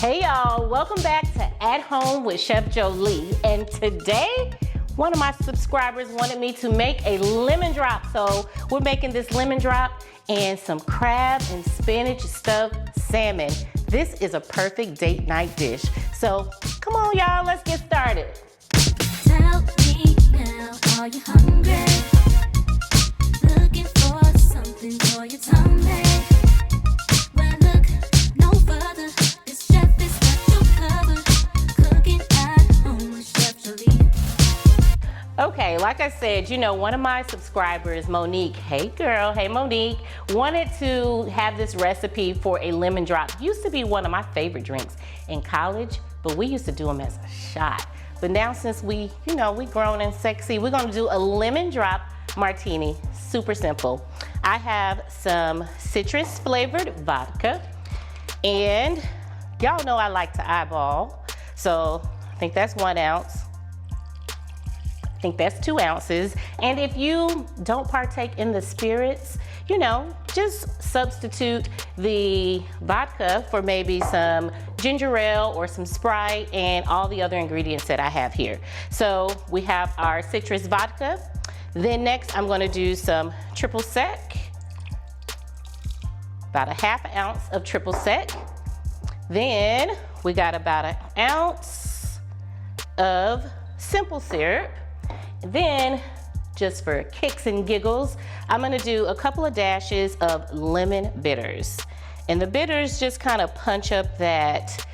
Hey y'all, welcome back to At Home with Chef Jolie. And today, one of my subscribers wanted me to make a lemon drop. So we're making this lemon drop and some crab and spinach stuffed salmon. This is a perfect date night dish. So come on y'all, let's get started. Tell me now, are you hungry? Looking for something for your tummy? Well look no further, this chef is got you covered. Cooking at home with Chef Jolie. Okay, like I said, you know, one of my subscribers, Monique, hey girl, hey Monique, wanted to have this recipe for a lemon drop. Used to be one of my favorite drinks in college, but we used to do them as a shot. But now since we grown and sexy, we're gonna do a lemon drop martini, super simple. I have some citrus flavored vodka, and y'all know I like to eyeball. So I think that's 1 ounce. I think that's 2 ounces. And if you don't partake in the spirits, you know, just substitute the vodka for maybe some ginger ale or some Sprite and all the other ingredients that I have here. So we have our citrus vodka. Then next I'm gonna do some triple sec, about a ½ ounce of triple sec. Then we got about 1 ounce of simple syrup. Then, just for kicks and giggles, I'm gonna do a couple of dashes of lemon bitters. And the bitters just kind of punch up that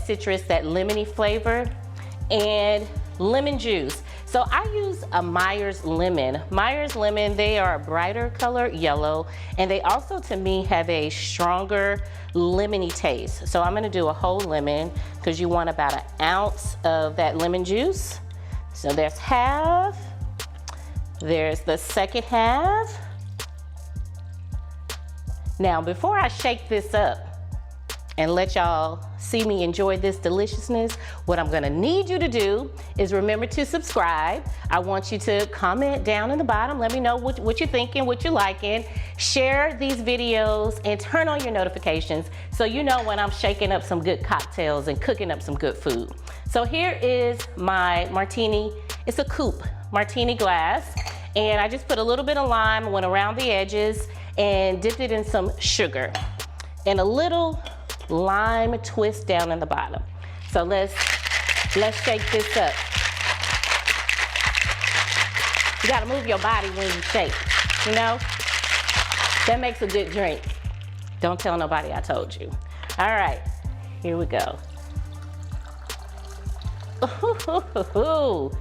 citrus, that lemony flavor, and lemon juice. So I use a Meyer's lemon. Meyer's lemon, they are a brighter color, yellow, and they also, to me, have a stronger lemony taste. So I'm gonna do a whole lemon, because you want about 1 ounce of that lemon juice. So there's half, there's the second half. Now, before I shake this up and let y'all see me enjoy this deliciousness, what I'm gonna need you to do is remember to subscribe. I want you to comment down in the bottom, let me know what you're thinking, what you're liking. Share these videos and turn on your notifications so you know when I'm shaking up some good cocktails and cooking up some good food. So here is my martini. It's a coupe martini glass, and I just put a little bit of lime, went around the edges, and dipped it in some sugar and a little lime twist down in the bottom. So let's shake this up. You gotta move your body when you shake, you know? That makes a good drink. Don't tell nobody I told you. All right, here we go. Ooh,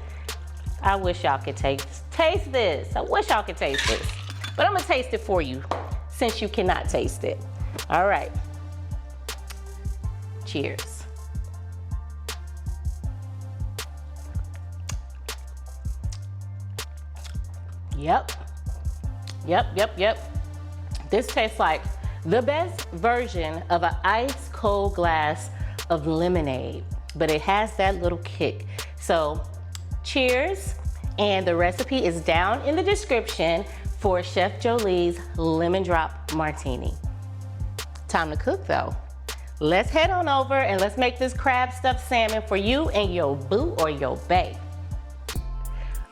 I wish y'all could taste this. I wish y'all could taste this. But I'm gonna taste it for you since you cannot taste it. All right. Cheers. Yep. This tastes like the best version of an ice cold glass of lemonade, but it has that little kick. So cheers, and the recipe is down in the description for Chef Jolie's lemon drop martini. Time to cook though. Let's head on over and let's make this crab stuffed salmon for you and your boo or your bae.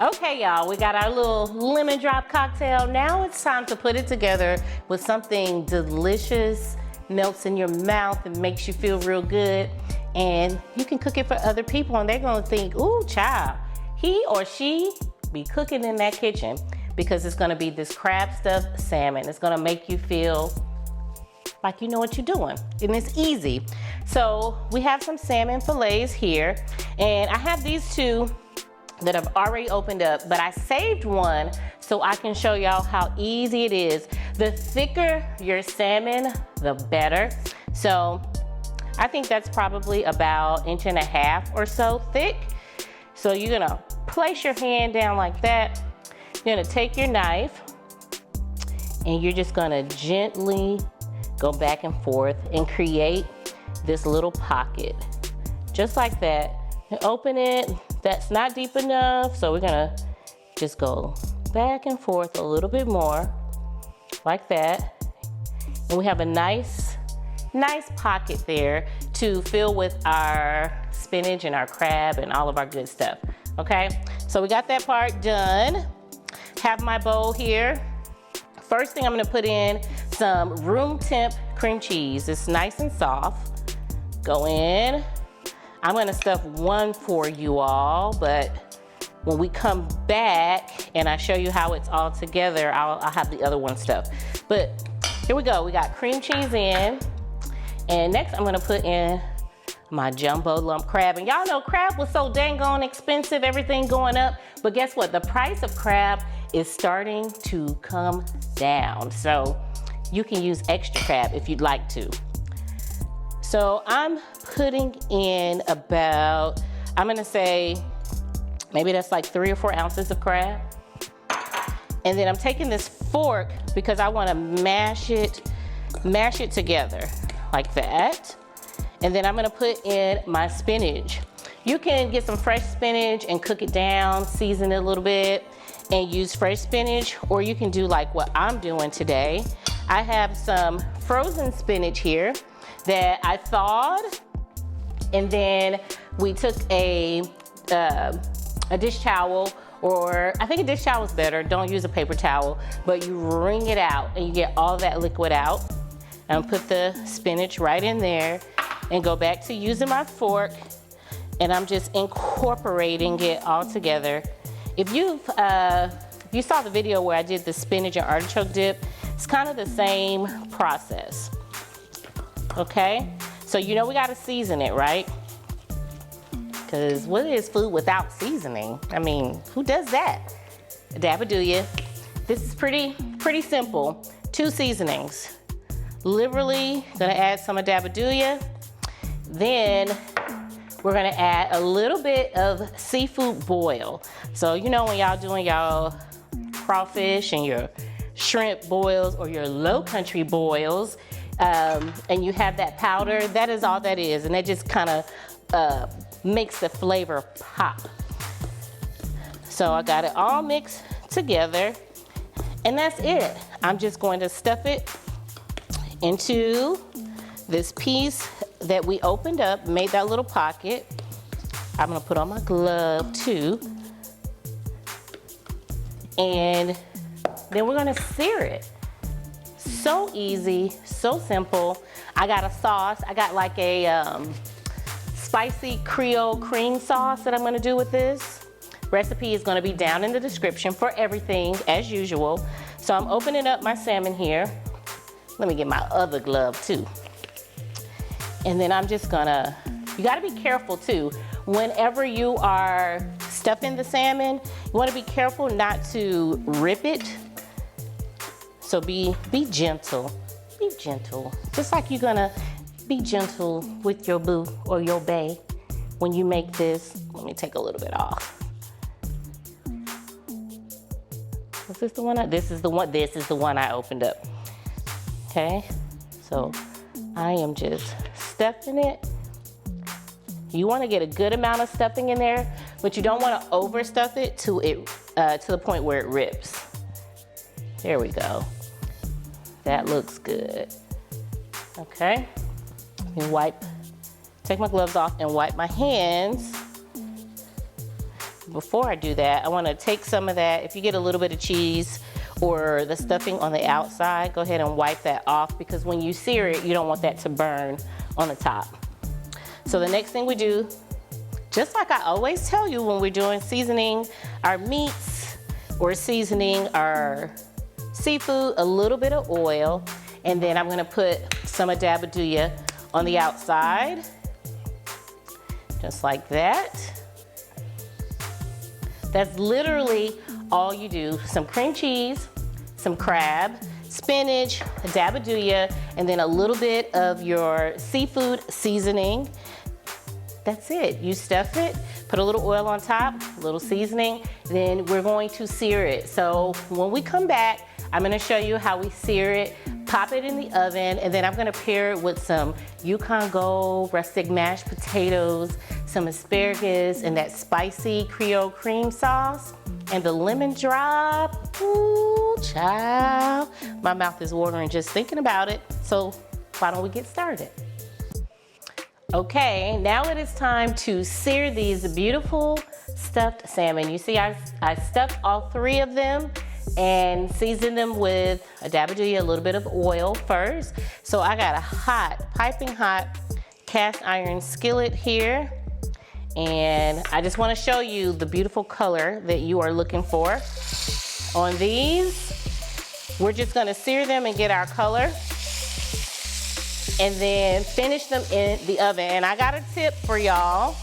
Okay y'all, we got our little lemon drop cocktail. Now it's time to put it together with something delicious, melts in your mouth and makes you feel real good. And you can cook it for other people and they're gonna think, ooh, child, he or she be cooking in that kitchen, because it's gonna be this crab stuffed salmon. It's gonna make you feel like you know what you're doing, and it's easy. So we have some salmon fillets here, and I have these 2 that I've already opened up, but I saved one so I can show y'all how easy it is. The thicker your salmon, the better. So I think that's probably about 1.5 inches or so thick. So you're gonna place your hand down like that. You're gonna take your knife and you're just gonna gently go back and forth and create this little pocket. Just like that. And open it. That's not deep enough, so we're gonna just go back and forth a little bit more, like that. And we have a nice pocket there to fill with our spinach and our crab and all of our good stuff, okay? So we got that part done. Have my bowl here. First thing I'm gonna put in some room temp cream cheese. It's nice and soft. Go in. I'm gonna stuff one for you all, but when we come back and I show you how it's all together, I'll have the other one stuffed. But here we go, we got cream cheese in. And next I'm gonna put in my jumbo lump crab. And y'all know crab was so dang on expensive, everything going up. But guess what? The price of crab is starting to come down. So you can use extra crab if you'd like to. So I'm putting in about, I'm gonna say, maybe that's like 3 or 4 ounces of crab. And then I'm taking this fork because I wanna mash it together like that. And then I'm gonna put in my spinach. You can get some fresh spinach and cook it down, season it a little bit, and use fresh spinach, or you can do like what I'm doing today. I have some frozen spinach here that I thawed, and then we took a dish towel, or I think a dish towel is better, don't use a paper towel, but you wring it out and you get all that liquid out. And put the spinach right in there and go back to using my fork, and I'm just incorporating it all together. If you saw the video where I did the spinach and artichoke dip, it's kind of the same process, okay? So you know we gotta season it, right? Because what is food without seasoning? I mean, who does that? A dab of do-ya. This is pretty simple. 2 seasonings. Literally gonna add some of Dabadooya. Then we're gonna add a little bit of seafood boil. So you know when y'all doing y'all crawfish and your shrimp boils or your low country boils, and you have that powder, that is all that is. And that just kind of makes the flavor pop. So I got it all mixed together, and that's it. I'm just going to stuff it into this piece that we opened up, made that little pocket. I'm gonna put on my glove too. And then we're gonna sear it. So easy, so simple. I got a sauce. I got like a spicy Creole cream sauce that I'm gonna do with this. Recipe is gonna be down in the description for everything as usual. So I'm opening up my salmon here. Let me get my other glove too. And then I'm just gonna, you gotta be careful too. Whenever you are stuffing the salmon, you wanna be careful not to rip it. So be gentle, be gentle. Just like you're gonna be gentle with your boo or your bae when you make this. Let me take a little bit off. Is this the one? This is the one I opened up. Okay, so I am just stuffing it. You want to get a good amount of stuffing in there, but you don't want to overstuff it to the point where it rips. There we go. That looks good. Okay, let me take my gloves off and wipe my hands. Before I do that, I want to take some of that. If you get a little bit of cheese or the stuffing on the outside, go ahead and wipe that off, because when you sear it, you don't want that to burn on the top. So the next thing we do, just like I always tell you when we're doing seasoning our meats or seasoning our seafood, a little bit of oil, and then I'm gonna put some of Dabadooya on the outside, just like that. That's literally all you do. Some cream cheese, some crab, spinach, Dabadooya, and then a little bit of your seafood seasoning. That's it. You stuff it, put a little oil on top, a little seasoning, then we're going to sear it. So when we come back, I'm gonna show you how we sear it, pop it in the oven, and then I'm gonna pair it with some Yukon Gold rustic mashed potatoes, some asparagus, and that spicy Creole cream sauce, and the lemon drop. Ooh, child. My mouth is watering just thinking about it. So why don't we get started? Okay, now it is time to sear these beautiful stuffed salmon. You see I stuffed all 3 of them and seasoned them with a little bit of oil first. So I got a hot, piping hot cast iron skillet here. And I just want to show you the beautiful color that you are looking for on these. We're just going to sear them and get our color and then finish them in the oven. And I got a tip for y'all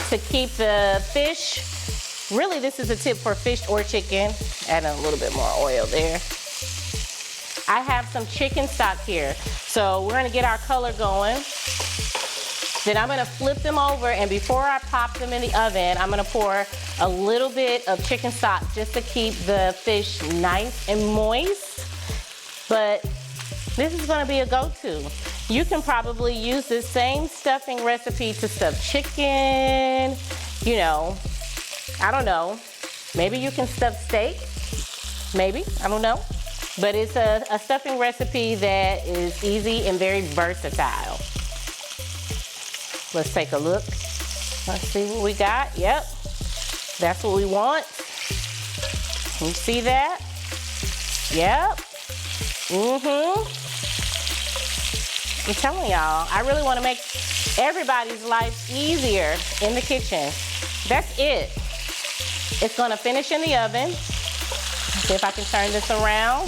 to keep the fish. Really, this is a tip for fish or chicken. Adding a little bit more oil there. I have some chicken stock here. So we're gonna get our color going. Then I'm gonna flip them over, and before I pop them in the oven, I'm gonna pour a little bit of chicken stock just to keep the fish nice and moist. But this is gonna be a go-to. You can probably use this same stuffing recipe to stuff chicken, you know, I don't know. Maybe you can stuff steak, maybe, I don't know. But it's a stuffing recipe that is easy and very versatile. Let's take a look. Let's see what we got. Yep, that's what we want. Can you see that? Yep. I'm telling y'all, I really want to make everybody's life easier in the kitchen. That's it. It's gonna finish in the oven. See if I can turn this around.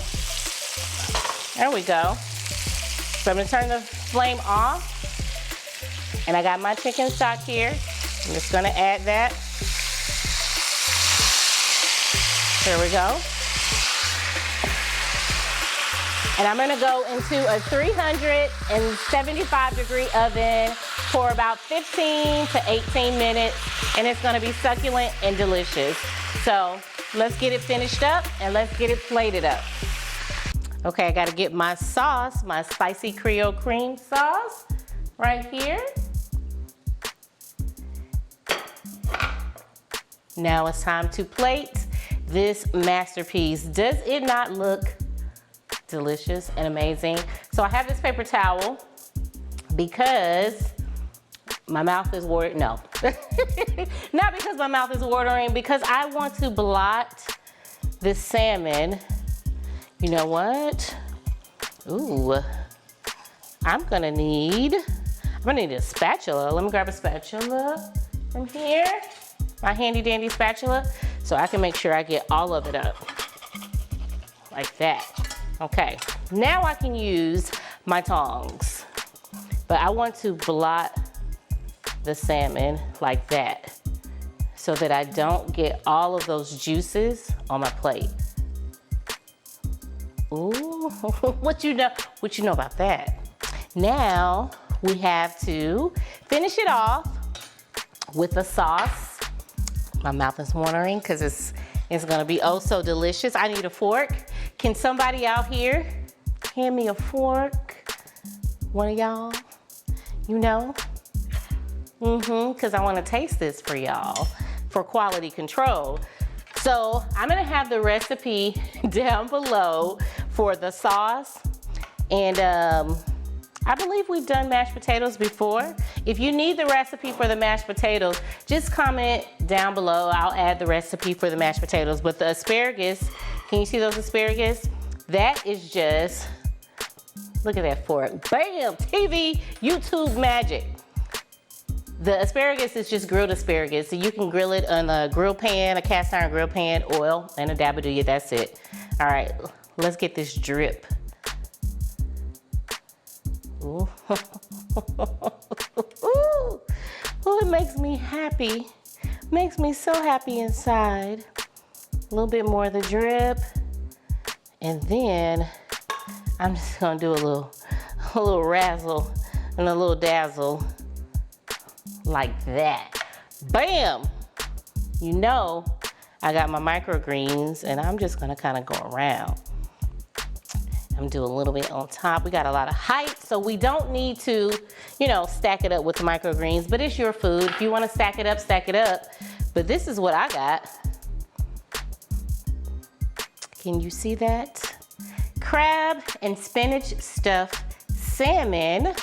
There we go. So I'm gonna turn the flame off. And I got my chicken stock here. I'm just gonna add that. There we go. And I'm gonna go into a 375-degree oven for about 15 to 18 minutes, and it's gonna be succulent and delicious. So let's get it finished up and let's get it plated up. Okay, I gotta get my sauce, my spicy Creole cream sauce right here. Now it's time to plate this masterpiece. Does it not look delicious and amazing? So I have this paper towel because my mouth is watering. No, not because my mouth is watering, because I want to blot this salmon. You know what? Ooh, I'm gonna need a spatula. Let me grab a spatula from here. My handy dandy spatula, so I can make sure I get all of it up like that. Okay, now I can use my tongs, but I want to blot the salmon like that so that I don't get all of those juices on my plate. Ooh, what you know about that? Now we have to finish it off with a sauce. My mouth is watering because it's gonna be oh so delicious. I need a fork. Can somebody out here hand me a fork? One of y'all, you know? Because I wanna taste this for y'all for quality control. So I'm gonna have the recipe down below for the sauce. And I believe we've done mashed potatoes before. If you need the recipe for the mashed potatoes, just comment down below. I'll add the recipe for the mashed potatoes. But the asparagus, can you see those asparagus? That is just, look at that fork. Bam, TV, YouTube magic. The asparagus is just grilled asparagus. So you can grill it on a grill pan, a cast iron grill pan, oil, and a dab of it, that's it. All right, let's get this drip. Ooh. Ooh, it makes me happy. Makes me so happy inside. A little bit more of the drip. And then I'm just gonna do a little razzle and a little dazzle like that. Bam! You know, I got my microgreens and I'm just gonna kind of go around. I'm doing a little bit on top. We got a lot of height, so we don't need to, you know, stack it up with the microgreens, but it's your food. If you want to stack it up, stack it up. But this is what I got. Can you see that? Crab and spinach stuffed salmon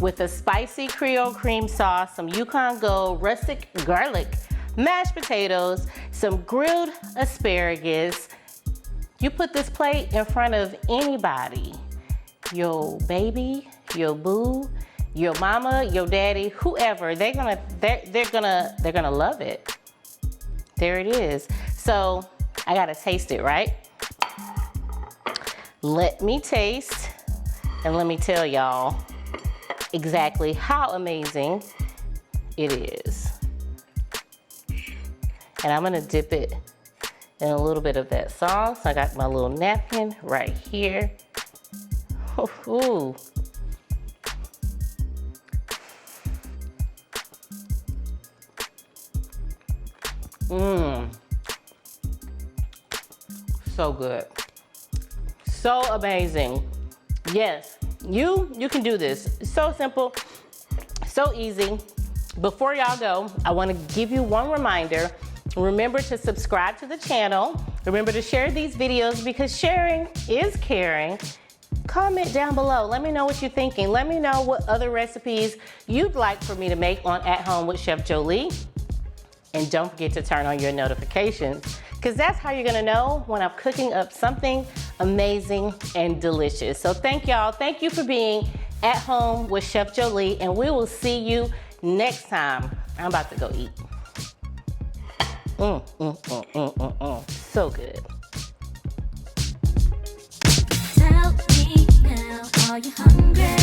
with a spicy Creole cream sauce, some Yukon Gold rustic garlic, mashed potatoes, some grilled asparagus. You put this plate in front of anybody, your baby, your boo, your mama, your daddy, whoever, they're gonna love it. There it is. So I gotta taste it, right? Let me taste and let me tell y'all exactly how amazing it is. And I'm gonna dip it in a little bit of that sauce. I got my little napkin right here. Ooh. Mmm. So good. So amazing. Yes, you can do this. It's so simple, so easy. Before y'all go, I want to give you one reminder. Remember to subscribe to the channel. Remember to share these videos because sharing is caring. Comment down below. Let me know what you're thinking. Let me know what other recipes you'd like for me to make on At Home with Chef Jolie. And don't forget to turn on your notifications because that's how you're gonna know when I'm cooking up something amazing and delicious. So thank y'all. Thank you for being At Home with Chef Jolie, and we will see you next time. I'm about to go eat. So good. Tell me now, are you hungry?